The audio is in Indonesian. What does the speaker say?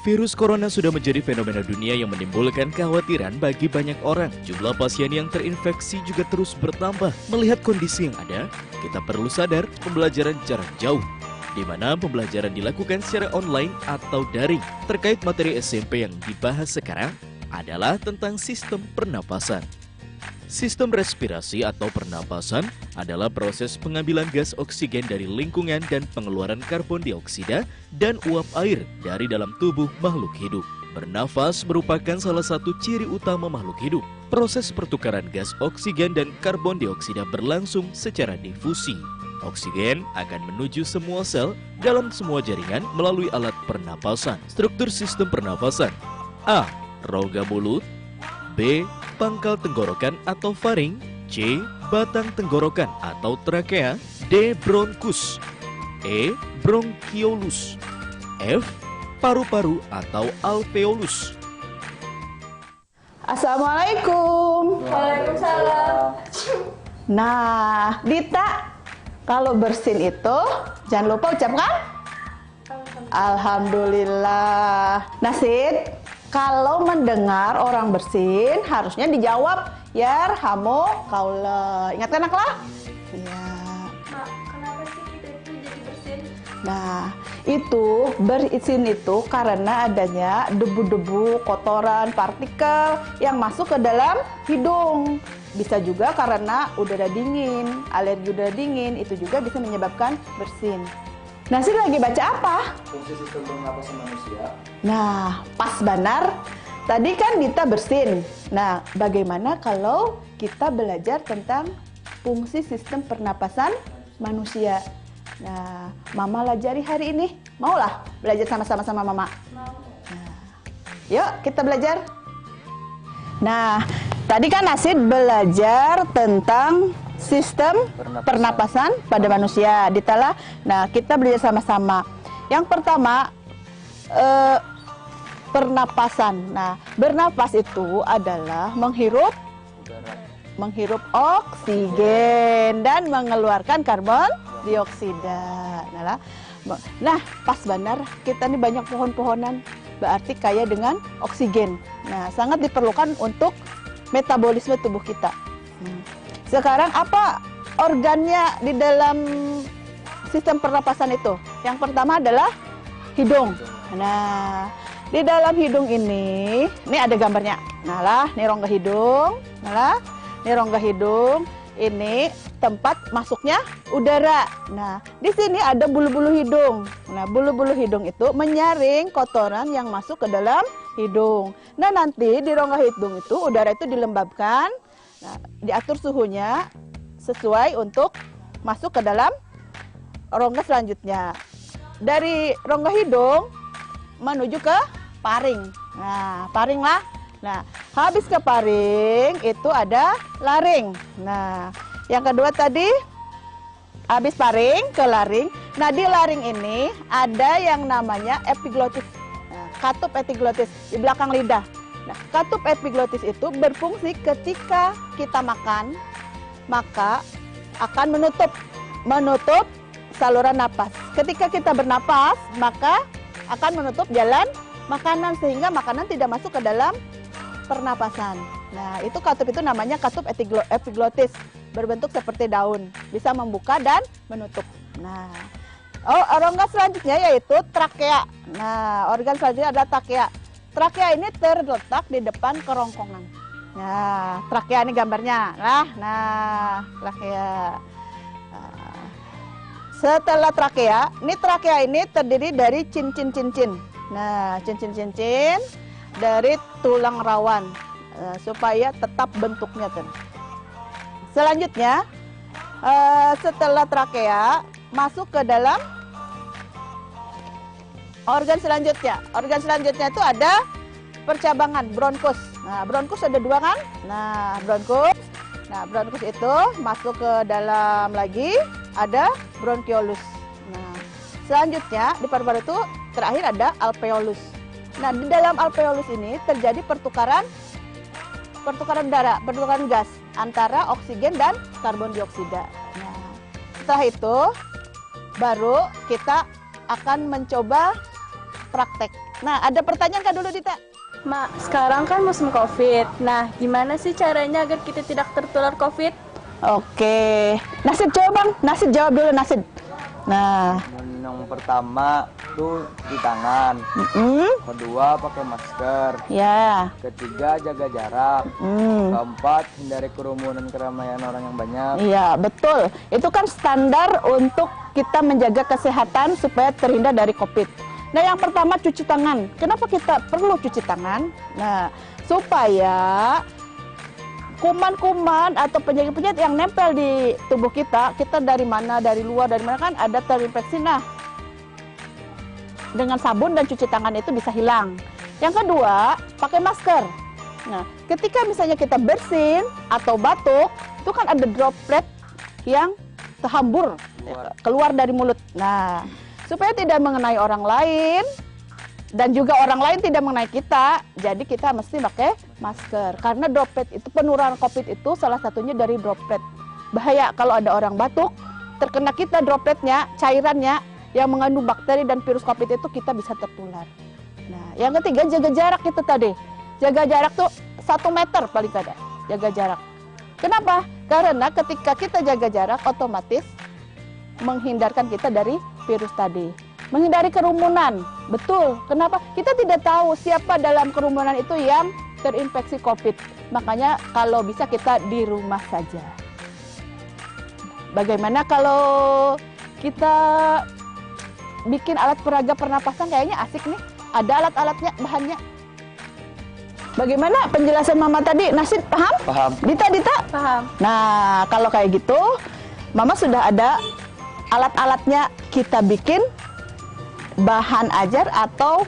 Virus corona sudah menjadi fenomena dunia yang menimbulkan kekhawatiran bagi banyak orang. Jumlah pasien yang terinfeksi juga terus bertambah. Melihat kondisi yang ada, kita perlu sadar pembelajaran jarak jauh, di mana pembelajaran dilakukan secara online atau daring. Terkait materi SMP yang dibahas sekarang adalah tentang sistem pernapasan. Sistem respirasi atau pernapasan adalah proses pengambilan gas oksigen dari lingkungan dan pengeluaran karbon dioksida dan uap air dari dalam tubuh makhluk hidup. Bernafas merupakan salah satu ciri utama makhluk hidup. Proses pertukaran gas oksigen dan karbon dioksida berlangsung secara difusi. Oksigen akan menuju semua sel dalam semua jaringan melalui alat pernapasan. Struktur sistem pernapasan: A. Rongga mulut, B. Pangkal tenggorokan atau faring, C. Batang tenggorokan atau trakea, D. Bronkus, E. Bronkiolus, F. Paru-paru atau alveolus. Assalamualaikum. Waalaikumsalam. Nah, Dita, kalau bersin itu jangan lupa ucapkan Alhamdulillah. Nah, Sid, kalau mendengar orang bersin harusnya dijawab yarhamukallah. Ingat kan, Akla? Iya. Mak, kenapa sih kita itu jadi bersin? Nah, itu bersin itu karena adanya debu-debu, kotoran, partikel yang masuk ke dalam hidung. Bisa juga karena udara dingin, alergi udara dingin, itu juga bisa menyebabkan bersin. Nah, Sid lagi baca apa? Fungsi sistem pernapasan manusia. Nah, pas benar. Tadi kan Dita bersin. Nah, bagaimana kalau kita belajar tentang fungsi sistem pernapasan manusia? Nah, Mama lajari hari ini. Maulah belajar sama-sama sama Mama? Mau. Nah, yuk kita belajar. Nah, tadi kan Asid belajar tentang sistem pernapasan pada manusia. Ditala. Nah, kita belajar sama-sama. Yang pertama, pernapasan. Nah, bernapas itu adalah menghirup oksigen dan mengeluarkan karbon dioksida. Nah, pas benar kita ini banyak pohon-pohonan, berarti kaya dengan oksigen. Nah, sangat diperlukan untuk metabolisme tubuh kita. Sekarang apa organnya di dalam sistem pernapasan itu? Yang pertama adalah hidung. Nah, di dalam hidung ini ada gambarnya. Nah, ini rongga hidung. Ini rongga hidung. Ini tempat masuknya udara. Nah, di sini ada bulu-bulu hidung. Nah, bulu-bulu hidung itu menyaring kotoran yang masuk ke dalam hidung. Nah, nanti di rongga hidung itu udara itu dilembabkan. Nah, diatur suhunya sesuai untuk masuk ke dalam rongga selanjutnya. Dari rongga hidung menuju ke paring. Nah, paring lah. Nah, habis ke paring itu ada laring. Nah, yang kedua tadi habis paring ke laring. Nah, di laring ini ada yang namanya epiglotis. Nah, katup epiglotis di belakang lidah. Nah, katup epiglotis itu berfungsi ketika kita makan, maka akan menutup saluran napas. Ketika kita bernapas, maka akan menutup jalan makanan sehingga makanan tidak masuk ke dalam pernapasan. Nah, itu katup itu namanya katup epiglotis, berbentuk seperti daun, bisa membuka dan menutup. Nah, organ selanjutnya yaitu trakea. Nah, organ selanjutnya adalah trakea. Trakea ini terletak di depan kerongkongan. Nah, trakea ini gambarnya. Nah, trakea. Nah, setelah trakea, ini terdiri dari cincin-cincin. Nah, cincin-cincin dari tulang rawan supaya tetap bentuknya kan. Selanjutnya, setelah trakea masuk ke dalam organ selanjutnya. Organ selanjutnya itu ada percabangan bronkus. Nah, bronkus ada dua kan? Nah, bronkus. Nah, bronkus itu masuk ke dalam lagi ada bronkiolus. Nah, selanjutnya di paru-paru itu terakhir ada alveolus. Nah, di dalam alveolus ini terjadi pertukaran udara, pertukaran gas antara oksigen dan karbon dioksida. Nah, setelah itu baru kita akan mencoba praktek. Nah, ada pertanyaan kan dulu Dita? Mak, sekarang kan musim COVID. Nah, gimana sih caranya agar kita tidak tertular COVID? Oke, Nasid jawab Bang, Nasid jawab dulu Nasid. Nah, Yang pertama tuh di tangan. Kedua pakai masker. ya, Ketiga jaga jarak. Keempat hindari kerumunan keramaian orang yang banyak. iya betul. Itu kan standar untuk kita menjaga kesehatan supaya terhindar dari COVID. Nah, yang pertama cuci tangan. Kenapa kita perlu cuci tangan? Nah, supaya kuman-kuman atau penyakit-penyakit yang nempel di tubuh kita dari mana, dari luar, dari mana kan ada terinfeksi. Nah, dengan sabun dan cuci tangan itu bisa hilang. Yang kedua, pakai masker. Nah, ketika misalnya kita bersin atau batuk, itu kan ada droplet yang terhambur keluar dari mulut. Nah, supaya tidak mengenai orang lain dan juga orang lain tidak mengenai kita, jadi kita mesti pakai masker. Karena droplet itu, penularan COVID itu salah satunya dari droplet. Bahaya kalau ada orang batuk, terkena kita dropletnya, cairannya yang mengandung bakteri dan virus COVID itu, kita bisa tertular. Nah, yang ketiga jaga jarak itu tadi. Jaga jarak tuh 1 meter paling tidak. Jaga jarak. Kenapa? Karena ketika kita jaga jarak, otomatis menghindarkan kita dari virus tadi. Menghindari kerumunan. Betul. Kenapa? Kita tidak tahu siapa dalam kerumunan itu yang terinfeksi COVID. Makanya kalau bisa kita di rumah saja. Bagaimana kalau kita bikin alat peraga pernapasan? Kayaknya asik nih. Ada alat-alatnya, bahannya. Bagaimana penjelasan Mama tadi? Nasid paham? Paham. Dita? Paham. Nah, kalau kayak gitu, Mama sudah ada alat-alatnya. Kita bikin bahan ajar atau